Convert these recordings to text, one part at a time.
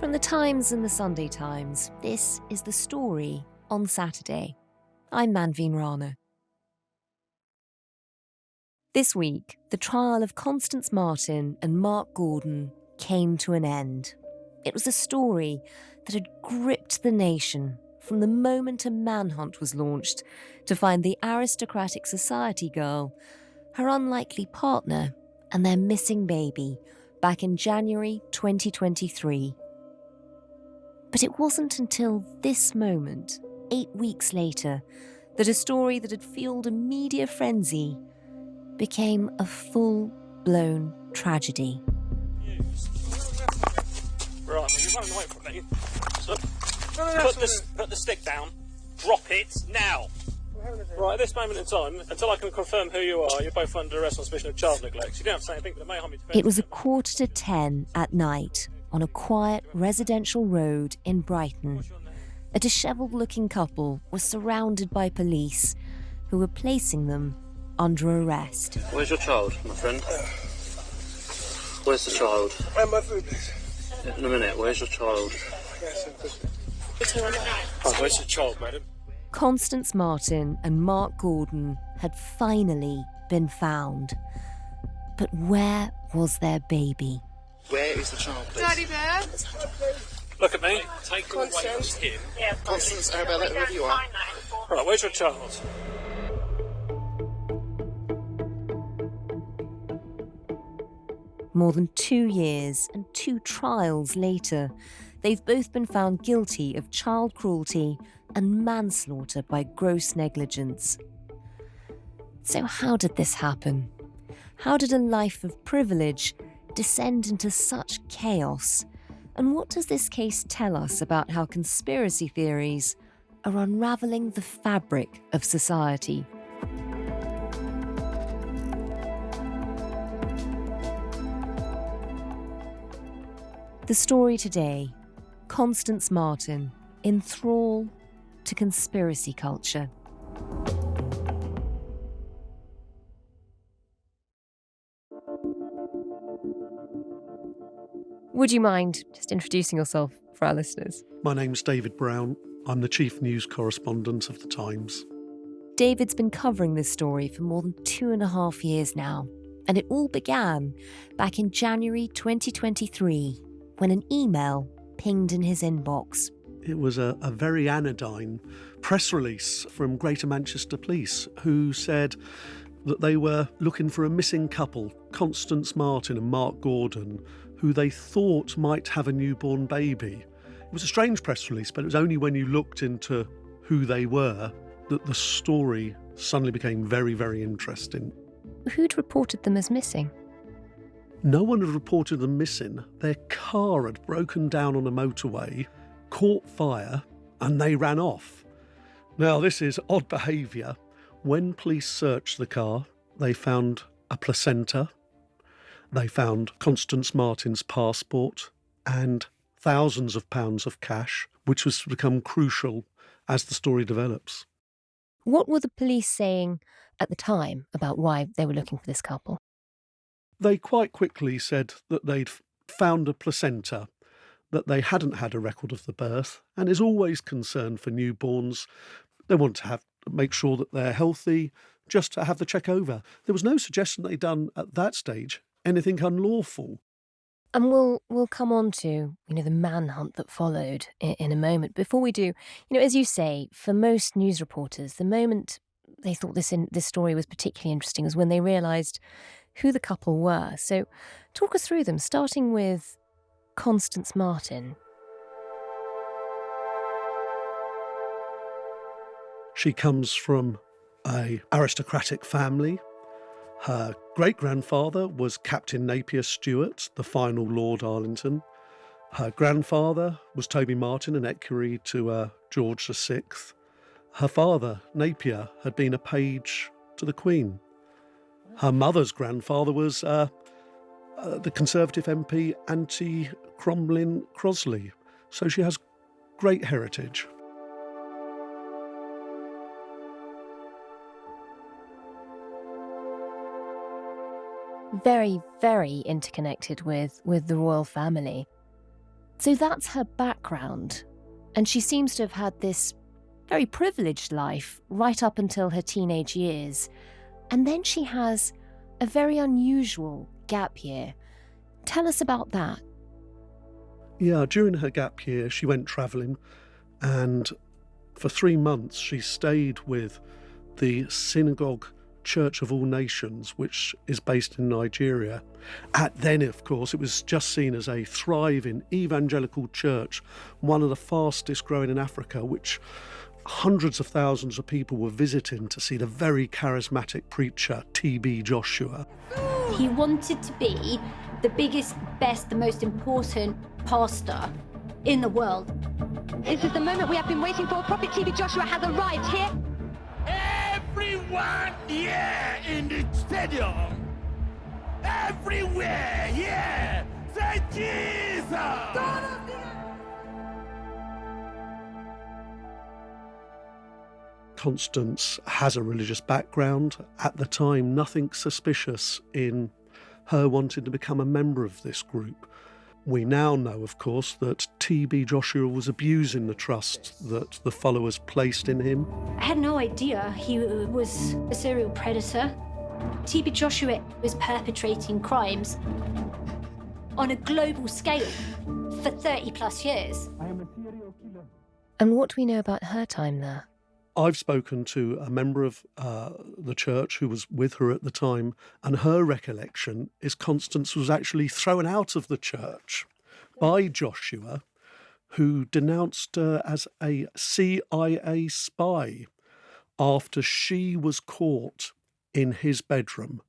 From the Times and the Sunday Times, this is The Story on Saturday. I'm Manveen Rana. This week, the trial of Constance Marten and Mark Gordon came to an end. It was a story that had gripped the nation from the moment a manhunt was launched to find the aristocratic society girl, her unlikely partner, and their missing baby back in January 2023. But it wasn't until this moment, 8 weeks later, that a story that had fueled a media frenzy became a full-blown tragedy. Right, you're running away from me. So put the stick down. Drop it now. Right, at this moment in time, until I can confirm who you are, you're both under arrest on suspicion of child neglect. You don't have to say anything, but it may harm you. It was 9:45 at night on a quiet residential road in Brighton. A dishevelled-looking couple was surrounded by police who were placing them under arrest. Where's your child, my friend? Where's the child? And my food, please. In a minute, where's your child? Where's your child, madam? Constance Marten and Mark Gordon had finally been found. But where was their baby? Where is the child, please? Daddy Bear. Look at me. Take her away from Constance. him. Constance, Arabella, whoever you are. Right, where's your child? More than 2 years and 2 trials later, they've both been found guilty of child cruelty and manslaughter by gross negligence. So how did this happen? How did a life of privilege descend into such chaos? And what does this case tell us about how conspiracy theories are unravelling the fabric of society? The story today, Constance Marten, in thrall to conspiracy culture. Would you mind just introducing yourself for our listeners? My name's David Brown. I'm the chief news correspondent of The Times. David's been covering this story for more than 2.5 years now, and it all began back in January 2023 when an email pinged in his inbox. It was a very anodyne press release from Greater Manchester Police who said that they were looking for a missing couple, Constance Marten and Mark Gordon, who they thought might have a newborn baby. It was a strange press release, but it was only when you looked into who they were that the story suddenly became very, very interesting. Who'd reported them as missing? No one had reported them missing. Their car had broken down on a motorway, caught fire, and they ran off. Now, this is odd behaviour. When police searched the car, they found a placenta, they found Constance Marten's passport, and thousands of pounds of cash, which was to become crucial as the story develops. What were the police saying at the time about why they were looking for this couple? They quite quickly said that they'd found a placenta, that they hadn't had a record of the birth, and is always concerned for newborns. They want to make sure that they're healthy, just to have the check over. There was no suggestion they'd done at that stage anything unlawful. And we'll come on to, the manhunt that followed in a moment. Before we do, as you say, for most news reporters, the moment they thought this story was particularly interesting was when they realised who the couple were. So talk us through them, starting with Constance Marten. She comes from an aristocratic family. Her great-grandfather was Captain Napier Stewart, the final Lord Arlington. Her grandfather was Toby Marten, an equerry to George VI. Her father, Napier, had been a page to the Queen. Her mother's grandfather was the Conservative MP Anti-Cromlin Crosley. So she has great heritage. Very, very interconnected with the royal family. So that's her background. And she seems to have had this very privileged life right up until her teenage years. And then she has a very unusual gap year. Tell us about that. Yeah, during her gap year, she went travelling, and for 3 months she stayed with the Synagogue Church of All Nations, which is based in Nigeria. Then, of course, it was just seen as a thriving evangelical church, one of the fastest growing in Africa, which hundreds of thousands of people were visiting to see the very charismatic preacher, T.B. Joshua. He wanted to be the biggest, best, the most important pastor in the world. This is the moment we have been waiting for. Prophet T.B. Joshua has arrived here. Everyone here in the stadium, everywhere here, say Jesus! Constance has a religious background. At the time, nothing suspicious in her wanting to become a member of this group. We now know, of course, that T.B. Joshua was abusing the trust that the followers placed in him. I had no idea he was a serial predator. T.B. Joshua was perpetrating crimes on a global scale for 30 plus years. And what do we know about her time there? I've spoken to a member of the church who was with her at the time, and her recollection is Constance was actually thrown out of the church by Joshua, who denounced her as a CIA spy after she was caught in his bedroom.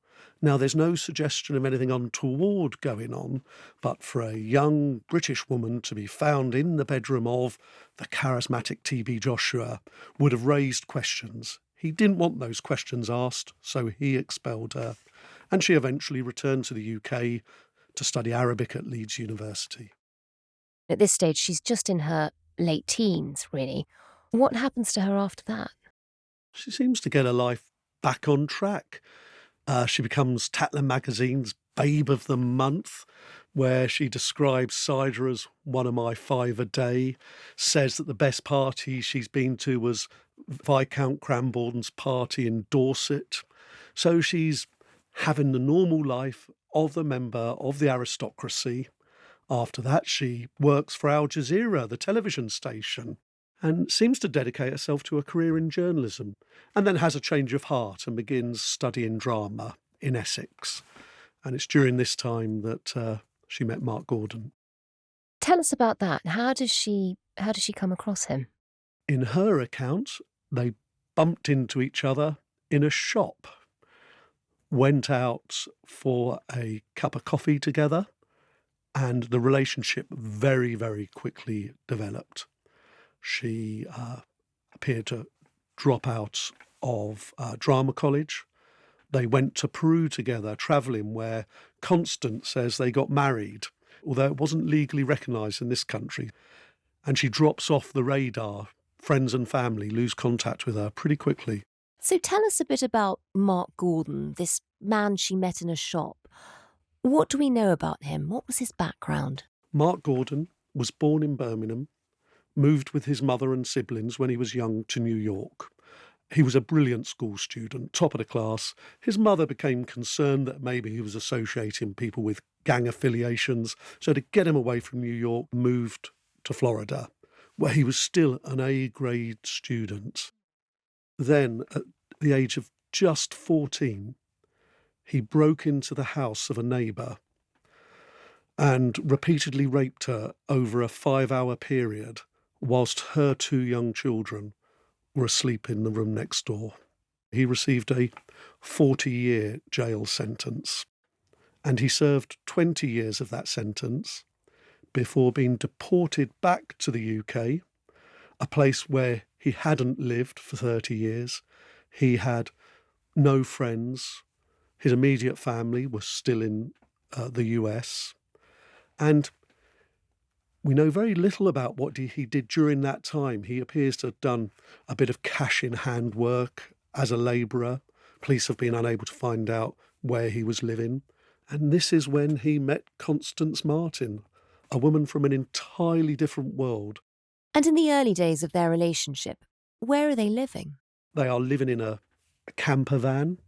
Now, there's no suggestion of anything untoward going on, but for a young British woman to be found in the bedroom of the charismatic T.B. Joshua would have raised questions. He didn't want those questions asked, so he expelled her. And she eventually returned to the UK to study Arabic at Leeds University. At this stage, she's just in her late teens, really. What happens to her after that? She seems to get her life back on track. She becomes Tatler magazine's Babe of the Month, where she describes cider as one of my 5 a day, says that the best party she's been to was Viscount Cranbourne's party in Dorset. So she's having the normal life of the member of the aristocracy. After that, she works for Al Jazeera, the television station, and seems to dedicate herself to a career in journalism, and then has a change of heart and begins studying drama in Essex. And it's during this time that she met Mark Gordon. Tell us about that. How does she come across him? In her account, they bumped into each other in a shop, went out for a cup of coffee together, and the relationship very, very quickly developed. She appeared to drop out of drama college. They went to Peru together, travelling, where Constance says they got married, although it wasn't legally recognised in this country. And she drops off the radar. Friends and family lose contact with her pretty quickly. So tell us a bit about Mark Gordon, this man she met in a shop. What do we know about him? What was his background? Mark Gordon was born in Birmingham, moved with his mother and siblings when he was young to New York. He was a brilliant school student, top of the class. His mother became concerned that maybe he was associating people with gang affiliations, so to get him away from New York, moved to Florida, where he was still an A-grade student. Then, at the age of just 14, he broke into the house of a neighbour and repeatedly raped her over a 5-hour period, whilst her 2 young children were asleep in the room next door. He received a 40-year jail sentence, and he served 20 years of that sentence before being deported back to the UK, a place where he hadn't lived for 30 years. He had no friends. His immediate family was still in the US. And we know very little about what he did during that time. He appears to have done a bit of cash-in-hand work as a labourer. Police have been unable to find out where he was living. And this is when he met Constance Marten, a woman from an entirely different world. And in the early days of their relationship, where are they living? They are living in a camper van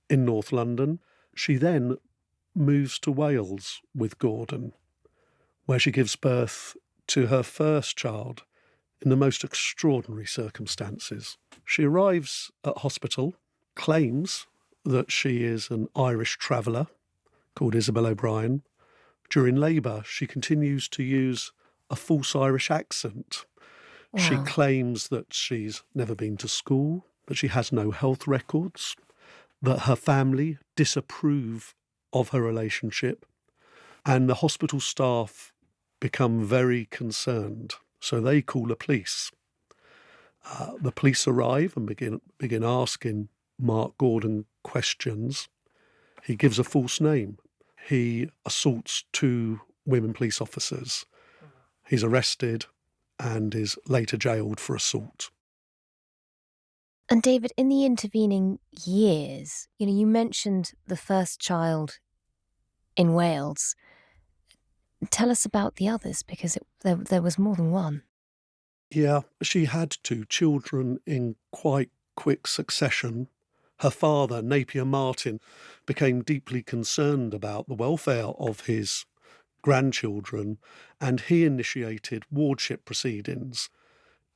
in North London. She then moves to Wales with Gordon, where she gives birth to her first child in the most extraordinary circumstances. She arrives at hospital, claims that she is an Irish traveller called Isabel O'Brien. During labour, she continues to use a false Irish accent. Wow. She claims that she's never been to school, that she has no health records, that her family disapprove of her relationship, and the hospital staff become very concerned. So they call the police. The police arrive and begin asking Mark Gordon questions. He gives a false name. He assaults 2 women police officers. He's arrested and is later jailed for assault. And David, in the intervening years, you mentioned the first child in Wales. Tell us about the others, because there was more than one. Yeah, she had 2 children in quite quick succession. Her father, Napier Martin, became deeply concerned about the welfare of his grandchildren, and he initiated wardship proceedings.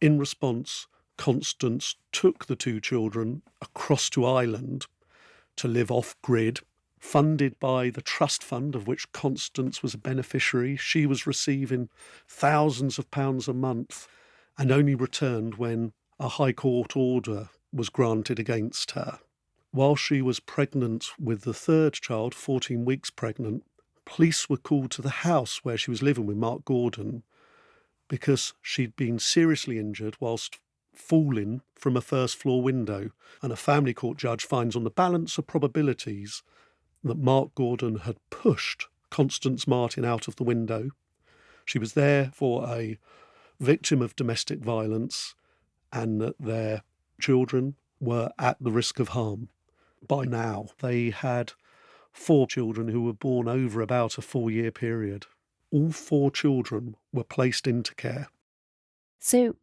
In response, Constance took the 2 children across to Ireland to live off-grid, funded by the trust fund of which Constance was a beneficiary. She was receiving thousands of pounds a month and only returned when a High Court order was granted against her. While she was pregnant with the 3rd child, 14 weeks pregnant, police were called to the house where she was living with Mark Gordon because she'd been seriously injured whilst falling from a first-floor window, and a family court judge finds on the balance of probabilities that Mark Gordon had pushed Constance Marten out of the window. She was there for a victim of domestic violence, and that their children were at the risk of harm. By now, they had 4 children who were born over about a 4-year period. All 4 children were placed into care. So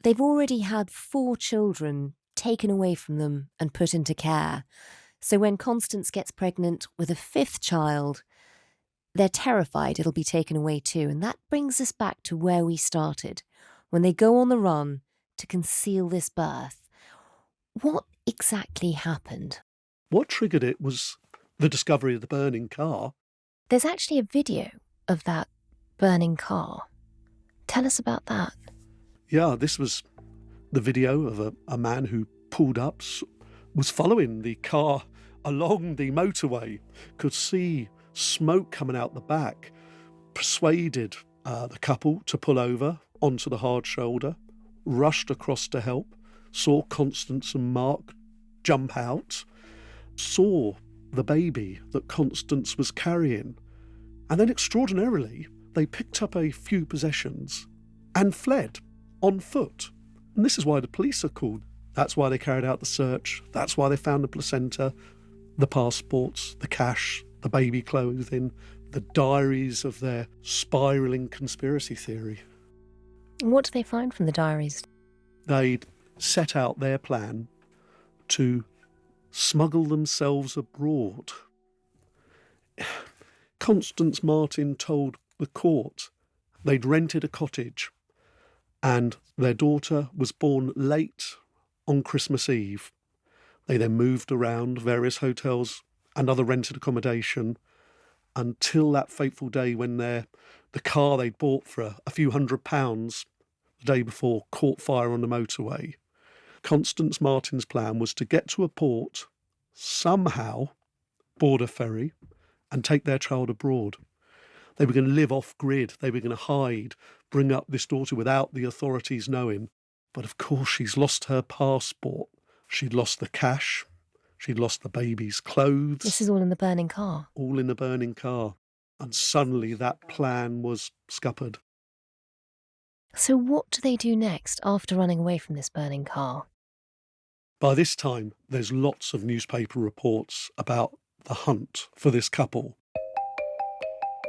they've already had 4 children taken away from them and put into care. So when Constance gets pregnant with a 5th child, they're terrified it'll be taken away too. And that brings us back to where we started, when they go on the run to conceal this birth. What exactly happened? What triggered it was the discovery of the burning car. There's actually a video of that burning car. Tell us about that. Yeah, this was the video of a man who pulled up, was following the car along the motorway, could see smoke coming out the back, persuaded the couple to pull over onto the hard shoulder, rushed across to help, saw Constance and Mark jump out, saw the baby that Constance was carrying, and then extraordinarily, they picked up a few possessions and fled on foot. And this is why the police are called. That's why they carried out the search. That's why they found the placenta, the passports, the cash, the baby clothing, the diaries of their spiralling conspiracy theory. What do they find from the diaries? They'd set out their plan to smuggle themselves abroad. Constance Marten told the court they'd rented a cottage and their daughter was born late on Christmas Eve. They then moved around various hotels and other rented accommodation until that fateful day when the car they'd bought for a few £100 the day before caught fire on the motorway. Constance Marten's plan was to get to a port, somehow board a ferry and take their child abroad. They were going to live off-grid. They were going to hide, bring up this daughter without the authorities knowing. But of course, she's lost her passport. She'd lost the cash. She'd lost the baby's clothes. This is all in the burning car. All in the burning car. And suddenly that plan was scuppered. So what do they do next after running away from this burning car? By this time, there's lots of newspaper reports about the hunt for this couple.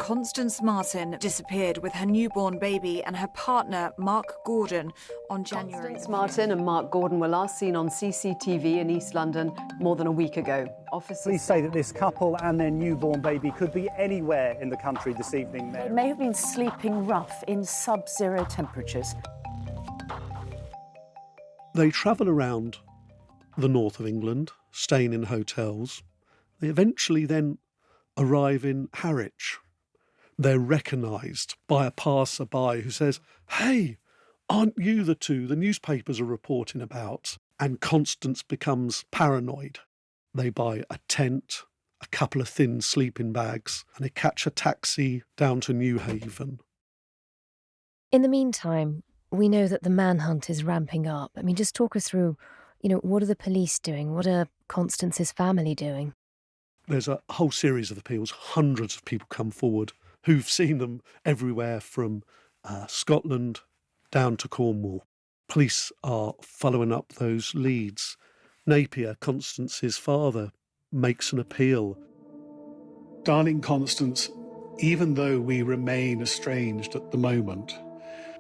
Constance Marten disappeared with her newborn baby and her partner, Mark Gordon, on January. Constance Marten and Mark Gordon were last seen on CCTV in East London more than a week ago. Police say that this couple and their newborn baby could be anywhere in the country this evening. They may have been sleeping rough in sub-zero temperatures. They travel around the north of England, staying in hotels. They eventually then arrive in Harwich. They're recognised by a passerby who says, "Hey, aren't you the two the newspapers are reporting about?" And Constance becomes paranoid. They buy a tent, a couple of thin sleeping bags, and they catch a taxi down to Newhaven. In the meantime, we know that the manhunt is ramping up. I mean, just talk us through, what are the police doing? What are Constance's family doing? There's a whole series of appeals. Hundreds of people come forward who've seen them everywhere from Scotland down to Cornwall. Police are following up those leads. Napier, Constance's father, makes an appeal. Darling Constance, even though we remain estranged at the moment,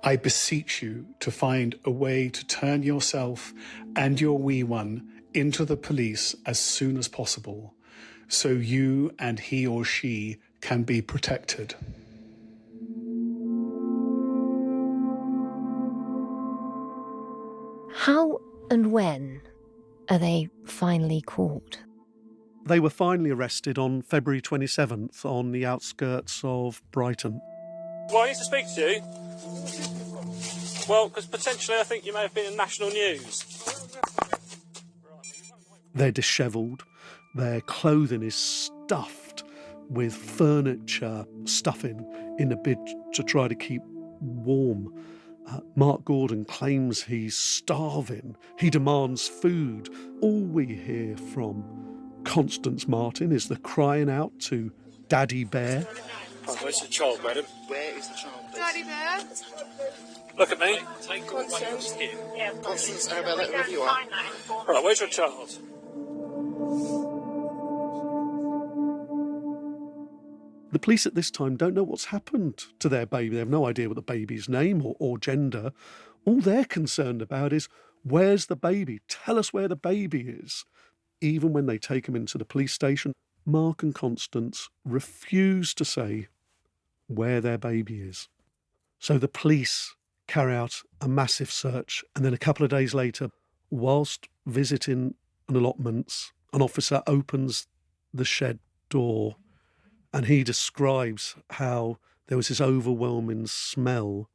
I beseech you to find a way to turn yourself and your wee one into the police as soon as possible, so you and he or she can be protected. How and when are they finally caught? They were finally arrested on February 27th on the outskirts of Brighton. Well, I need to speak to you. Well, because potentially I think you may have been in national news. They're dishevelled. Their clothing is stuffed with furniture stuffing in a bid to try to keep warm. Mark Gordon claims he's starving. He demands food. All we hear from Constance Marten is the crying out to Daddy Bear. Oh, where's the child, madam? Where is the child, please? Daddy Bear. Look at me. Constance. Constance, Arabella, wherever you are. Right, where's your child? The police at this time don't know what's happened to their baby. They have no idea what the baby's name or gender. All they're concerned about is, where's the baby? Tell us where the baby is. Even when they take him into the police station, Mark and Constance refuse to say where their baby is. So the police carry out a massive search, and then a couple of days later, whilst visiting an allotments, an officer opens the shed door and he describes how there was this overwhelming smell.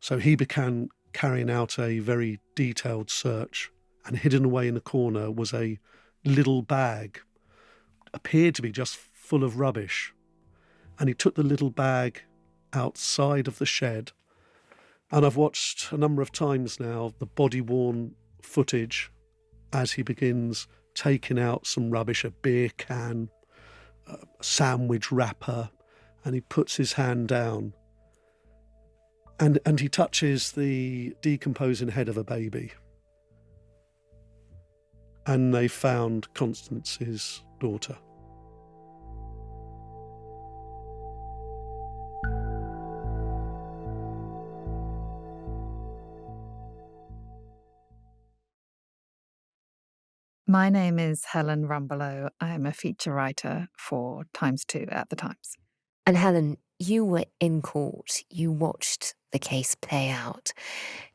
So he began carrying out a very detailed search, and hidden away in the corner was a little bag, appeared to be just full of rubbish. And he took the little bag outside of the shed. And I've watched a number of times now the body-worn footage as he begins taking out some rubbish, a beer can, a sandwich wrapper, and he puts his hand down and he touches the decomposing head of a baby. And they found Constance's daughter. My name is Helen Rumbelow. I'm a feature writer for Times 2 at the Times. And Helen, you were in court. You watched the case play out.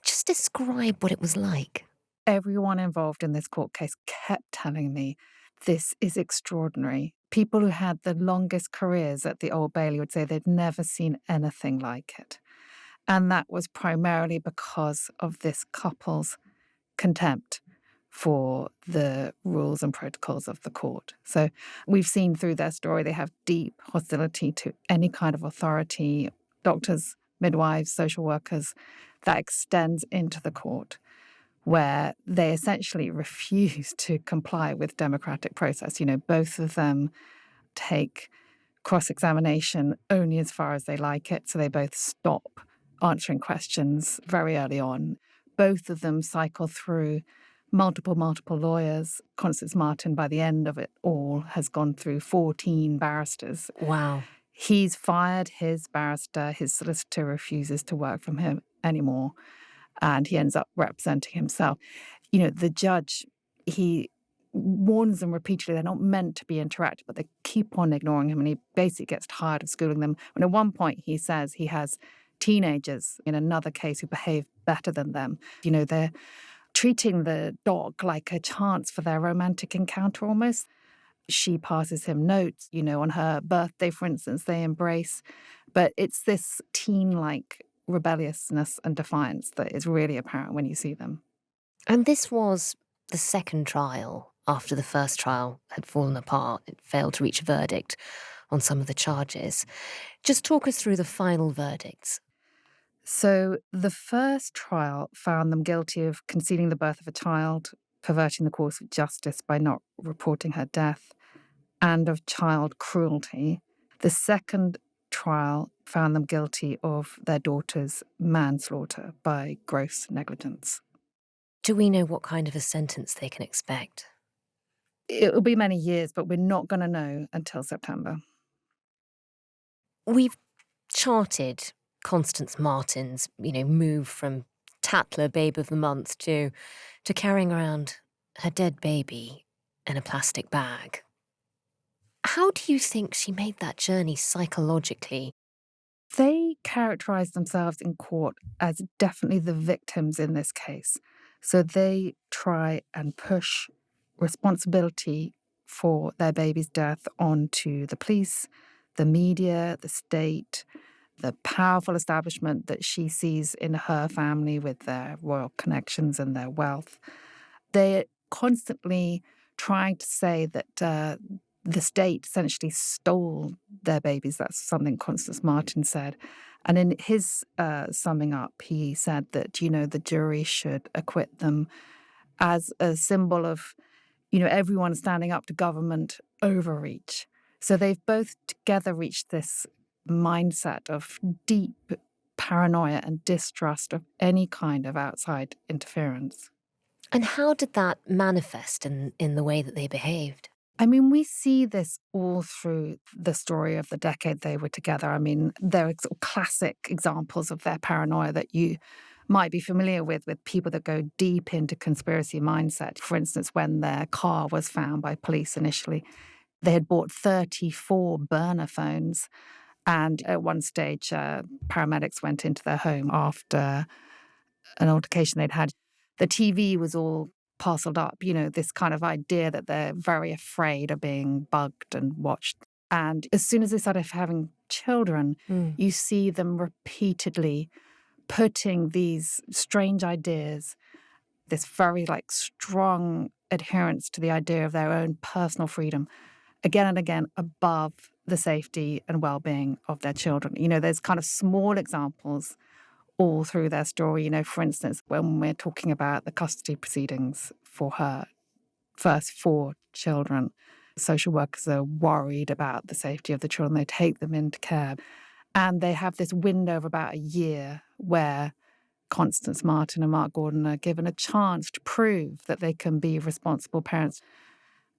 Just describe what it was like. Everyone involved in this court case kept telling me, this is extraordinary. People who had the longest careers at the Old Bailey would say they'd never seen anything like it. And that was primarily because of this couple's contempt for the rules and protocols of the court. So we've seen through their story, they have deep hostility to any kind of authority, doctors, midwives, social workers, that extends into the court, where they essentially refuse to comply with democratic process. You know, both of them take cross-examination only as far as they like it, so they both stop answering questions very early on. Both of them cycle through multiple lawyers. Constance Marten, by the end of it all, has gone through 14 barristers. Wow. He's fired his barrister, his solicitor refuses to work from him anymore, and he ends up representing himself. The judge, he warns them repeatedly they're not meant to be interactive, but they keep on ignoring him, and he basically gets tired of schooling them. And at one point he says he has teenagers in another case who behave better than them. They're treating the dog like a chance for their romantic encounter almost. She passes him notes, on her birthday, for instance, they embrace. But it's this teen-like rebelliousness and defiance that is really apparent when you see them. And this was the second trial after the first trial had fallen apart. It failed to reach a verdict on some of the charges. Just talk us through the final verdicts. So the first trial found them guilty of concealing the birth of a child, perverting the course of justice by not reporting her death, and of child cruelty. The second trial found them guilty of their daughter's manslaughter by gross negligence. Do we know what kind of a sentence they can expect? It will be many years, but we're not going to know until September. We've charted Constance Marten's, move from Tatler Babe of the Month to carrying around her dead baby in a plastic bag. How do you think she made that journey psychologically? They characterise themselves in court as definitely the victims in this case. So they try and push responsibility for their baby's death onto the police, the media, the state, the powerful establishment that she sees in her family with their royal connections and their wealth. They're constantly trying to say that the state essentially stole their babies. That's something Constance Marten said. And in his summing up, he said that, the jury should acquit them as a symbol of, everyone standing up to government overreach. So they've both together reached this mindset of deep paranoia and distrust of any kind of outside interference. And how did that manifest in the way that they behaved? We see this all through the story of the decade they were together. There are sort of classic examples of their paranoia that you might be familiar with people that go deep into conspiracy mindset. For instance, when their car was found by police initially, they had bought 34 burner phones. And at one stage, paramedics went into their home after an altercation they'd had. The TV was all parceled up, this kind of idea that they're very afraid of being bugged and watched. And as soon as they started having children, you see them repeatedly putting these strange ideas, this very strong adherence to the idea of their own personal freedom, again and again above the safety and well-being of their children. There's kind of small examples all through their story. For instance, when we're talking about the custody proceedings for her first 4 children, social workers are worried about the safety of the children. They take them into care. And they have this window of about a year where Constance Marten and Mark Gordon are given a chance to prove that they can be responsible parents.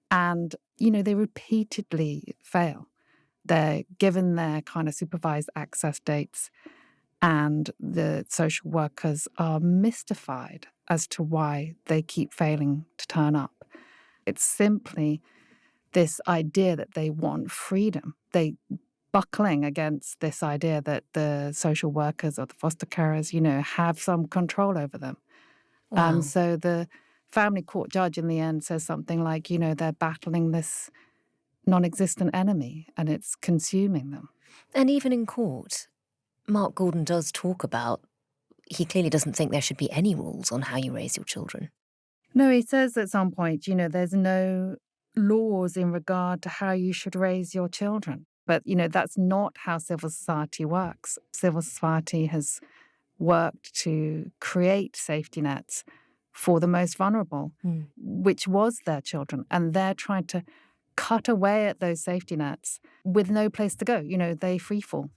And, they repeatedly fail. They're given their kind of supervised access dates, and the social workers are mystified as to why they keep failing to turn up. It's simply this idea that they want freedom. They buckling against this idea that the social workers or the foster carers, have some control over them. Wow. And so the family court judge in the end says something like, they're battling this non-existent enemy and it's consuming them. And even in court, Mark Gordon does talk about, he clearly doesn't think there should be any rules on how you raise your children. No, he says at some point, there's no laws in regard to how you should raise your children. But, that's not how civil society works. Civil society has worked to create safety nets for the most vulnerable, which was their children. And they're trying to cut away at those safety nets with no place to go. They free fall.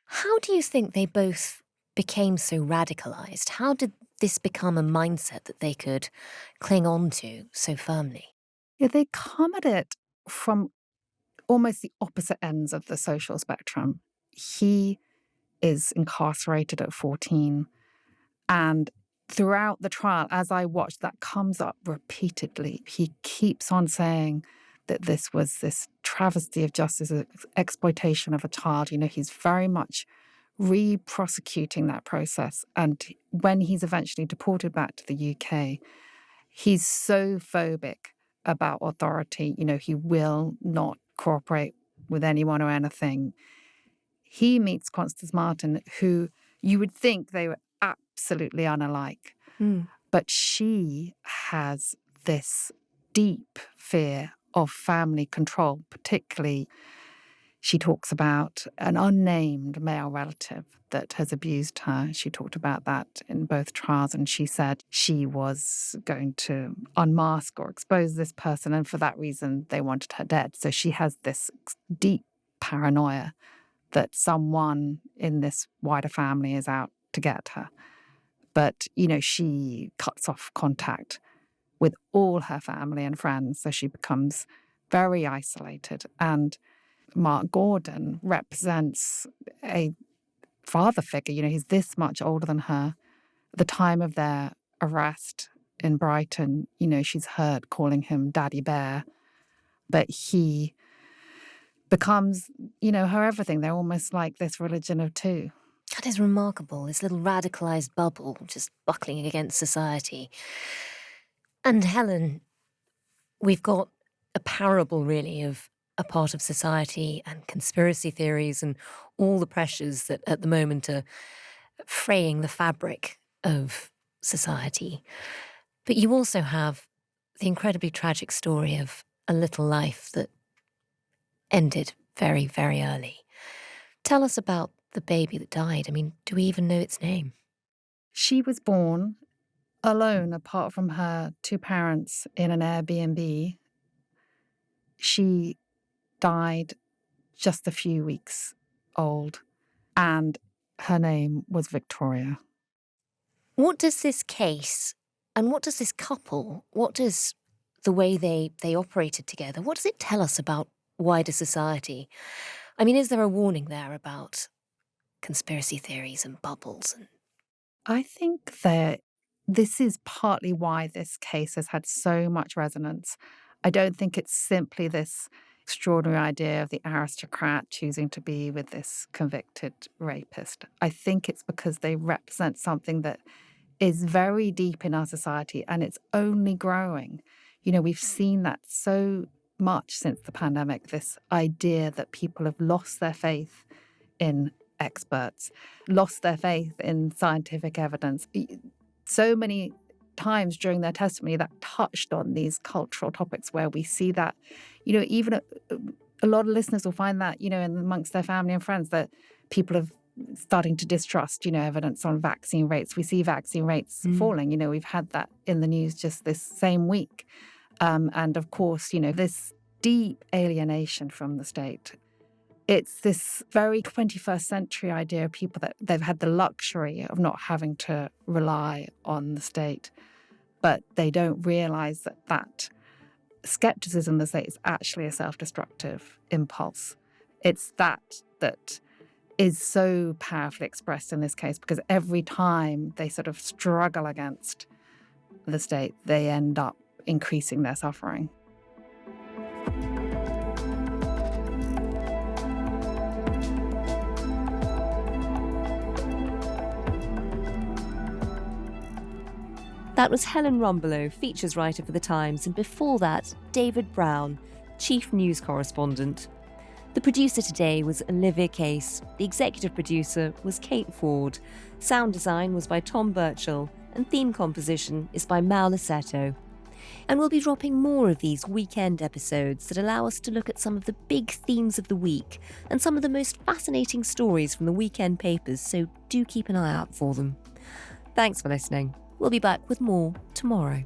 How do you think they both became so radicalized? How did this become a mindset that they could cling on to so firmly? Yeah, they come at it from almost the opposite ends of the social spectrum. He is incarcerated at 14. And throughout the trial, as I watched, that comes up repeatedly. He keeps on saying that this was this travesty of justice, exploitation of a child. He's very much re-prosecuting that process. And when he's eventually deported back to the UK, he's so phobic about authority. He will not cooperate with anyone or anything. He meets Constance Marten, who you would think they were absolutely unalike. But she has this deep fear of family control, particularly she talks about an unnamed male relative that has abused her. She talked about that in both trials, and she said she was going to unmask or expose this person, and for that reason they wanted her dead. So she has this deep paranoia that someone in this wider family is out to get her. But, she cuts off contact with all her family and friends, so she becomes very isolated. And Mark Gordon represents a father figure. He's this much older than her. At the time of their arrest in Brighton, she's heard calling him Daddy Bear, but he becomes, her everything. They're almost like this religion of two. That is remarkable, this little radicalised bubble just buckling against society. And Helen, we've got a parable, really, of a part of society and conspiracy theories and all the pressures that at the moment are fraying the fabric of society. But you also have the incredibly tragic story of a little life that ended very, very early. Tell us about the baby that died. I mean, do we even know its name? She was born alone, apart from her two parents, in an Airbnb. She died just a few weeks old, and her name was Victoria. What does this case and what does this couple, what does the way they operated together, what does it tell us about wider society? I mean, is there a warning there about conspiracy theories and bubbles? I think that this is partly why this case has had so much resonance. I don't think it's simply this extraordinary idea of the aristocrat choosing to be with this convicted rapist. I think it's because they represent something that is very deep in our society, and it's only growing. We've seen that so much since the pandemic, this idea that people have lost their faith in experts, lost their faith in scientific evidence. So many times during their testimony that touched on these cultural topics where we see that, even a lot of listeners will find that, amongst their family and friends, that people are starting to distrust, evidence on vaccine rates. We see vaccine rates falling. We've had that in the news just this same week. And of course, this deep alienation from the state. It's this very 21st century idea of people that they've had the luxury of not having to rely on the state, but they don't realize that skepticism of the state is actually a self-destructive impulse. It's that is so powerfully expressed in this case, because every time they sort of struggle against the state, they end up increasing their suffering. That was Helen Rumbelow, features writer for The Times, and before that, David Brown, chief news correspondent. The producer today was Olivia Case. The executive producer was Kate Ford. Sound design was by Tom Birchall, and theme composition is by Mal Lassetto. And we'll be dropping more of these weekend episodes that allow us to look at some of the big themes of the week and some of the most fascinating stories from the weekend papers, so do keep an eye out for them. Thanks for listening. We'll be back with more tomorrow.